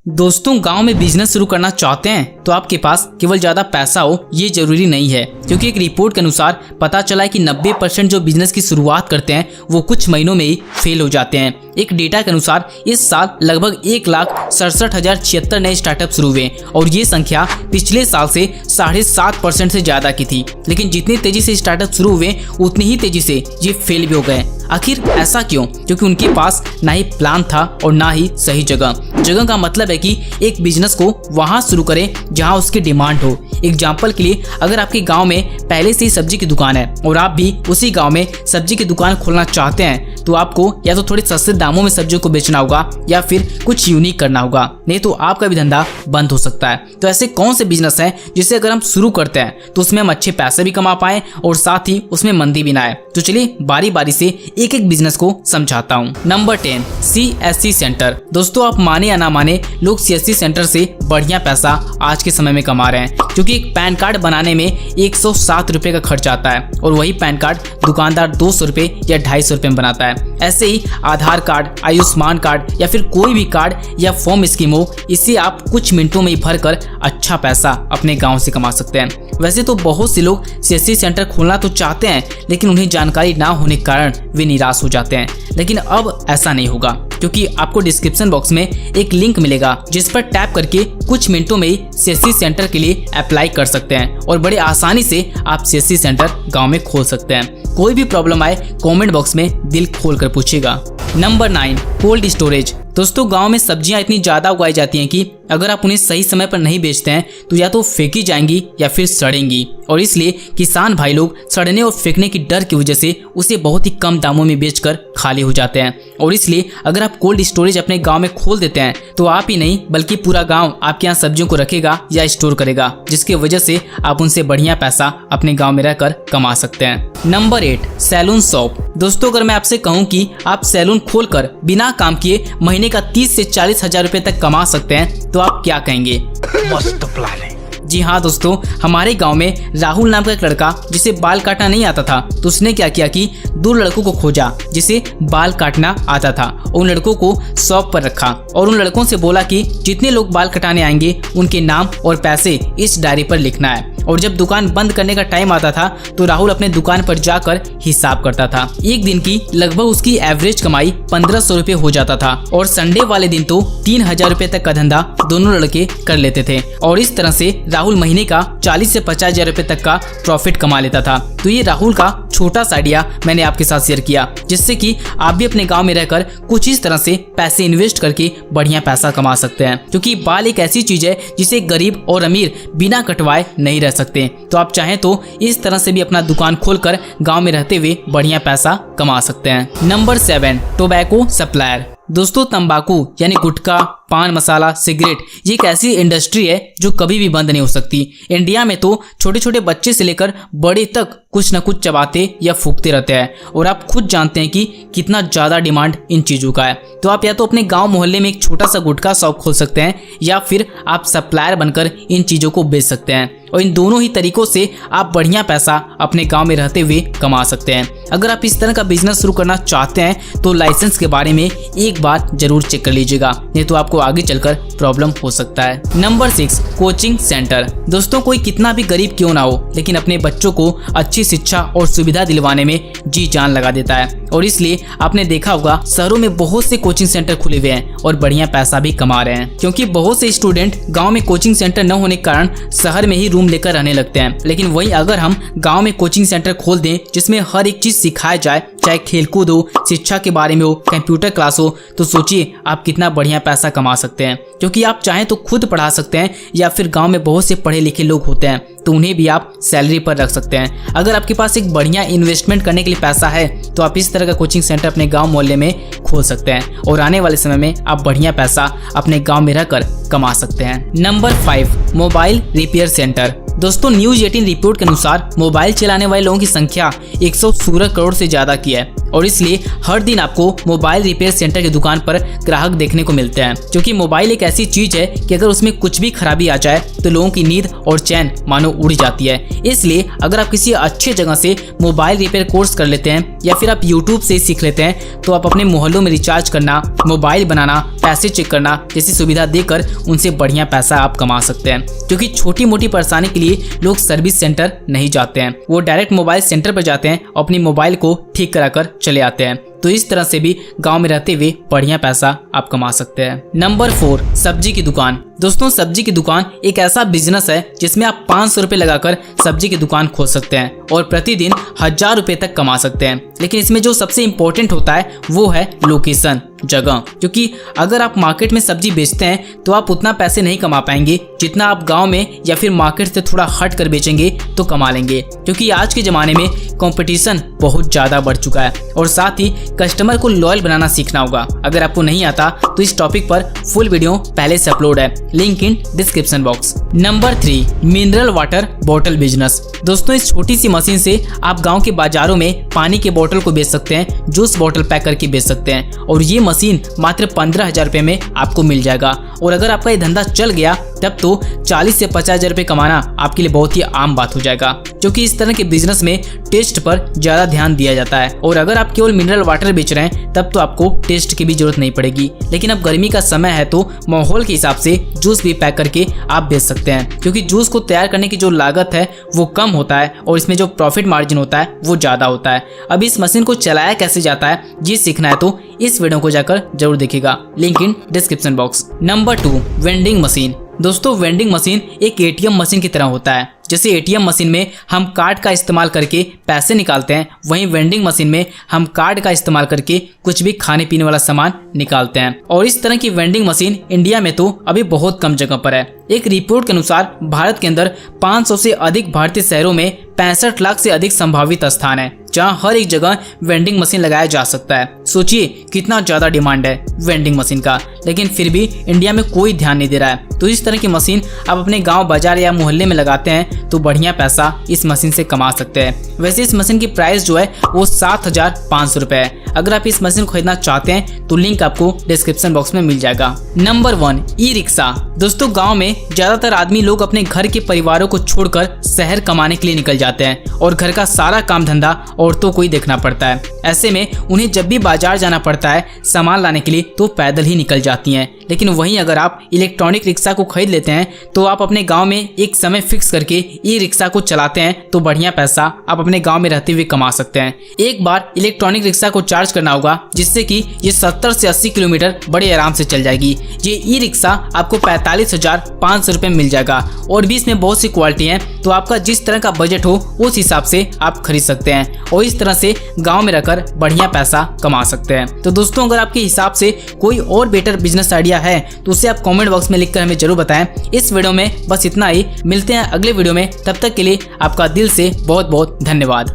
दोस्तों, गांव में बिजनेस शुरू करना चाहते हैं तो आपके पास केवल ज्यादा पैसा हो ये जरूरी नहीं है, क्योंकि एक रिपोर्ट के अनुसार पता चला है कि 90% जो बिजनेस की शुरुआत करते हैं वो कुछ महीनों में ही फेल हो जाते हैं। एक डेटा के अनुसार इस साल लगभग 1,67,076 नए स्टार्टअप शुरू हुए और ये संख्या पिछले साल से 7.5% से ज्यादा की थी। लेकिन जितनी तेजी से स्टार्टअप शुरू हुए उतनी ही तेजी से ये फेल भी हो गए। आखिर ऐसा क्यों? क्योंकि उनके पास ना ही प्लान था और ना ही सही जगह का मतलब है कि एक बिजनेस को वहां शुरू करें जहां उसकी डिमांड हो। एग्जाम्पल के लिए, अगर आपके गांव में पहले से ही सब्जी की दुकान है और आप भी उसी गांव में सब्जी की दुकान खोलना चाहते हैं तो आपको या तो थोड़े सस्ते दामों में सब्जियों को बेचना होगा या फिर कुछ यूनिक करना होगा, नहीं तो आपका भी धंधा बंद हो सकता है। तो ऐसे कौन से बिजनेस हैं जिसे अगर हम शुरू करते हैं तो उसमें हम अच्छे पैसे भी कमा पाए और साथ ही उसमें मंदी भी ना आए? तो चलिए बारी बारी से एक एक बिजनेस को समझाता हूँ। Number 10, CSC centre. दोस्तों, आप माने या ना माने, लोग CSC सेंटर से बढ़िया पैसा आज के समय में कमा रहे हैं, क्योंकि एक पैन कार्ड बनाने में 107 रुपए का खर्च आता है और वही पैन कार्ड दुकानदार 200 रुपए या 250 रुपए में बनाता है। ऐसे ही आधार कार्ड, आयुष्मान कार्ड या फिर कोई भी कार्ड या फॉर्म स्कीम हो, इसे आप कुछ मिनटों में ही भरकर अच्छा पैसा अपने गांव से कमा सकते हैं। वैसे तो बहुत से लोग CSC सेंटर खोलना तो चाहते हैं, लेकिन उन्हें जानकारी ना होने के कारण वे निराश हो जाते हैं। लेकिन अब ऐसा नहीं होगा, क्योंकि आपको डिस्क्रिप्शन बॉक्स में एक लिंक मिलेगा जिस पर टैप करके कुछ मिनटों में ही CSC सेंटर के लिए अप्लाई कर सकते हैं और बड़े आसानी से आप CSC सेंटर गांव में खोल सकते हैं। कोई भी प्रॉब्लम आए कमेंट बॉक्स में दिल खोल कर पूछिएगा। Number 9, cold storage. दोस्तों, गांव में सब्जियां इतनी ज्यादा उगाई जाती हैं कि अगर आप उन्हें सही समय पर नहीं बेचते हैं तो या तो फेंकी जाएंगी या फिर सड़ेंगी, और इसलिए किसान भाई लोग सड़ने और फेंकने की डर की वजह से उसे बहुत ही कम दामों में बेचकर खाली हो जाते हैं। और इसलिए अगर आप कोल्ड स्टोरेज अपने गांव में खोल देते हैं तो आप ही नहीं बल्कि पूरा गांव आपके यहाँ सब्जियों को रखेगा या स्टोर करेगा, जिसकी वजह से आप उनसे बढ़िया पैसा अपने गाँव में रहकर कमा सकते हैं। Number 8, saloon shop. दोस्तों, अगर मैं आपसे कहूँ कि आप सैलून खोलकर बिना काम किए महीने का 30 से 40 हजार रुपए तक कमा सकते हैं तो आप क्या कहेंगे? मस्त प्लान है। जी हाँ दोस्तों, हमारे गांव में राहुल नाम का एक लड़का जिसे बाल काटना नहीं आता था, तो उसने क्या किया कि 2 लड़कों को खोजा जिसे बाल काटना आता था। उन लड़कों को शॉप पर रखा और उन लड़कों से बोला कि जितने लोग बाल कटाने आएंगे उनके नाम और पैसे इस डायरी पर लिखना है। और जब दुकान बंद करने का टाइम आता था तो राहुल अपने दुकान पर जाकर हिसाब करता था। एक दिन की लगभग उसकी एवरेज कमाई 1500 रुपए हो जाता था और संडे वाले दिन तो 3000 रुपए तक का धंधा दोनों लड़के कर लेते थे। और इस तरह से राहुल महीने का 40 से 50 हजार रुपए तक का प्रॉफिट कमा लेता था। तो ये राहुल का छोटा सा आइडिया मैंने आपके साथ शेयर किया, जिससे कि आप भी अपने गांव में रहकर कुछ इस तरह से पैसे इन्वेस्ट करके बढ़िया पैसा कमा सकते हैं, क्योंकि बाल एक ऐसी चीज है जिसे गरीब और अमीर बिना कटवाए नहीं रह सकते। तो आप चाहें तो इस तरह से भी अपना दुकान खोलकर गांव में रहते हुए बढ़िया पैसा कमा सकते हैं। Number 7, tobacco supplier. दोस्तों, तंबाकू यानी गुटखा, पान मसाला, सिगरेट, ये एक ऐसी इंडस्ट्री है जो कभी भी बंद नहीं हो सकती। इंडिया में तो छोटे छोटे बच्चे से लेकर बड़े तक कुछ न कुछ चबाते या फूकते रहते हैं, और आप खुद जानते हैं कि कितना ज्यादा डिमांड इन चीजों का है। तो आप या तो अपने गांव मोहल्ले में एक छोटा सा गुटखा शॉप खोल सकते हैं या फिर आप सप्लायर बनकर इन चीजों को बेच सकते हैं, और इन दोनों ही तरीकों से आप बढ़िया पैसा अपने गांव में रहते हुए कमा सकते हैं। अगर आप इस तरह का बिजनेस शुरू करना चाहते हैं तो लाइसेंस के बारे में एक बार जरूर चेक कर लीजिएगा, नहीं तो आपको आगे चलकर प्रॉब्लम हो सकता है। Number 6, coaching centre. दोस्तों, कोई कितना भी गरीब क्यों ना हो, लेकिन अपने बच्चों को अच्छी शिक्षा और सुविधा दिलवाने में जी जान लगा देता है, और इसलिए आपने देखा होगा शहरों में बहुत से कोचिंग सेंटर खुले हुए हैं और बढ़िया पैसा भी कमा रहे हैं, क्योंकि बहुत से स्टूडेंट गांव में कोचिंग सेंटर न होने के कारण शहर में ही रूम लेकर रहने लगते हैं। लेकिन वहीं अगर हम गांव में कोचिंग सेंटर खोल दें जिसमें हर एक चीज सिखाया जाए, चाहे खेलकूद हो, शिक्षा के बारे में हो, कंप्यूटर क्लास हो, तो सोचिए आप कितना बढ़िया पैसा कमा सकते हैं। क्योंकि आप चाहें तो खुद पढ़ा सकते हैं या फिर गांव में बहुत से पढ़े लिखे लोग होते हैं तो उन्हें भी आप सैलरी पर रख सकते हैं। अगर आपके पास एक बढ़िया इन्वेस्टमेंट करने के लिए पैसा है तो आप इस तरह का कोचिंग सेंटर अपने गांव मोहल्ले में खोल सकते हैं और आने वाले समय में आप बढ़िया पैसा अपने गांव में रहकर कमा सकते हैं। Number 5, mobile repair centre. दोस्तों, न्यूज 18 रिपोर्ट के अनुसार मोबाइल चलाने वाले लोगों की संख्या 116 करोड़ से ज्यादा की है और इसलिए हर दिन आपको मोबाइल रिपेयर सेंटर की दुकान पर ग्राहक देखने को मिलते हैं, क्योंकि मोबाइल एक ऐसी चीज है कि अगर उसमें कुछ भी खराबी आ जाए तो लोगों की नींद और चैन मानो उड़ जाती है। इसलिए अगर आप किसी अच्छे जगह से मोबाइल रिपेयर कोर्स कर लेते हैं या फिर आप यूट्यूब से सीख लेते हैं तो आप अपने मोहल्लों में रिचार्ज करना, मोबाइल बनाना, पैसे चेक करना जैसी सुविधा देकर उनसे बढ़िया पैसा आप कमा सकते हैं। क्योंकि छोटी मोटी परेशानी के लिए लोग सर्विस सेंटर नहीं जाते हैं, वो डायरेक्ट मोबाइल सेंटर पर जाते हैं, अपनी मोबाइल को ठीक कराकर चले आते हैं। तो इस तरह से भी गांव में रहते हुए बढ़िया पैसा आप कमा सकते हैं। नंबर 4, सब्जी की दुकान। दोस्तों, सब्जी की दुकान एक ऐसा बिजनेस है जिसमें आप 500 रुपए लगाकर सब्जी की दुकान खोल सकते हैं और प्रतिदिन 1000 रुपए तक कमा सकते हैं। लेकिन इसमें जो सबसे इम्पोर्टेंट होता है वो है लोकेशन, जगह। क्योंकि अगर आप मार्केट में सब्जी बेचते हैं तो आप उतना पैसे नहीं कमा पाएंगे जितना आप गांव में या फिर मार्केट से थोड़ा हट कर बेचेंगे तो कमा लेंगे। क्योंकि आज के ज़माने में कंपटीशन बहुत ज़्यादा बढ़ चुका है और साथ ही कस्टमर को लॉयल बनाना सीखना होगा। अगर आपको नहीं आता तो इस टॉपिक पर फुल वीडियो पहले से अपलोड है, link in description box. Number 3, mineral water bottle business. दोस्तों, इस छोटी सी मशीन से आप गांव के बाजारों में पानी के बोतल को बेच सकते हैं, जूस बोतल पैक करके बेच सकते हैं और ये मशीन मात्र 15,000 रुपए में आपको मिल जाएगा। और अगर आपका ये धंधा चल गया तब तो 40 से 50,000 रुपए कमाना आपके लिए बहुत ही आम बात हो जाएगा, क्योंकि इस तरह के बिजनेस में टेस्ट पर ज्यादा ध्यान दिया जाता है। और अगर आप केवल मिनरल वाटर बेच रहे हैं तब तो आपको टेस्ट की भी जरूरत नहीं पड़ेगी। लेकिन अब गर्मी का समय है तो माहौल के हिसाब से जूस भी पैक करके आप बेच सकते हैं, क्योंकि जूस को तैयार करने की जो लागत है वो कम होता है और इसमें जो प्रॉफिट मार्जिन होता है वो ज्यादा होता है। अब इस मशीन को चलाया कैसे जाता है ये सीखना है तो इस वीडियो को जाकर जरूर देखिएगा, link in description box. Number 2, vending machine. दोस्तों, वेंडिंग मशीन एक एटीएम मशीन की तरह होता है। जैसे एटीएम मशीन में हम कार्ड का इस्तेमाल करके पैसे निकालते हैं, वहीं वेंडिंग मशीन में हम कार्ड का इस्तेमाल करके कुछ भी खाने पीने वाला सामान निकालते हैं। और इस तरह की वेंडिंग मशीन इंडिया में तो अभी बहुत कम जगह पर है। एक रिपोर्ट के अनुसार भारत के अंदर 500 से अधिक भारतीय शहरों में 65 लाख से अधिक संभावित स्थान है जहां हर एक जगह वेंडिंग मशीन लगाया जा सकता है। सोचिए कितना ज्यादा डिमांड है वेंडिंग मशीन का, लेकिन फिर भी इंडिया में कोई ध्यान नहीं दे रहा है। तो इस तरह की मशीन आप अपने गांव, बाजार या मोहल्ले में लगाते हैं तो बढ़िया पैसा इस मशीन से कमा सकते हैं। वैसे इस मशीन की प्राइस जो है वो 7,500 रुपए है। अगर आप इस मशीन को खरीदना चाहते हैं तो लिंक आपको डिस्क्रिप्शन बॉक्स में मिल जाएगा। Number 1, e rickshaw. दोस्तों, गाँव में ज्यादातर आदमी लोग अपने घर के परिवारों को छोड़कर शहर कमाने के लिए निकल जाते हैं और घर का सारा काम धंधा औरतों को ही देखना पड़ता है। ऐसे में उन्हें जब भी बाजार जाना पड़ता है सामान लाने के लिए तो पैदल ही निकल जाती हैं। लेकिन वहीं अगर आप इलेक्ट्रॉनिक रिक्शा को खरीद लेते हैं तो आप अपने गांव में एक समय फिक्स करके ई रिक्शा को चलाते हैं तो बढ़िया पैसा आप अपने गांव में रहते हुए कमा सकते हैं। एक बार इलेक्ट्रॉनिक रिक्शा को चार्ज करना होगा जिससे कि ये 70 से 80 किलोमीटर बड़े आराम से चल जाएगी। ये ई रिक्शा आपको 45,500 रुपए मिल जाएगा और भी इसमें बहुत सी क्वालिटी है, तो आपका जिस तरह का बजट हो उस हिसाब से आप खरीद सकते हैं और इस तरह से गाँव में रहकर बढ़िया पैसा कमा सकते हैं। तो दोस्तों, अगर आपके हिसाब से कोई और बेटर बिजनेस आइडिया है तो उसे आप कमेंट बॉक्स में लिखकर हमें जरूर बताएं। इस वीडियो में बस इतना ही, मिलते हैं अगले वीडियो में, तब तक के लिए आपका दिल से बहुत बहुत धन्यवाद।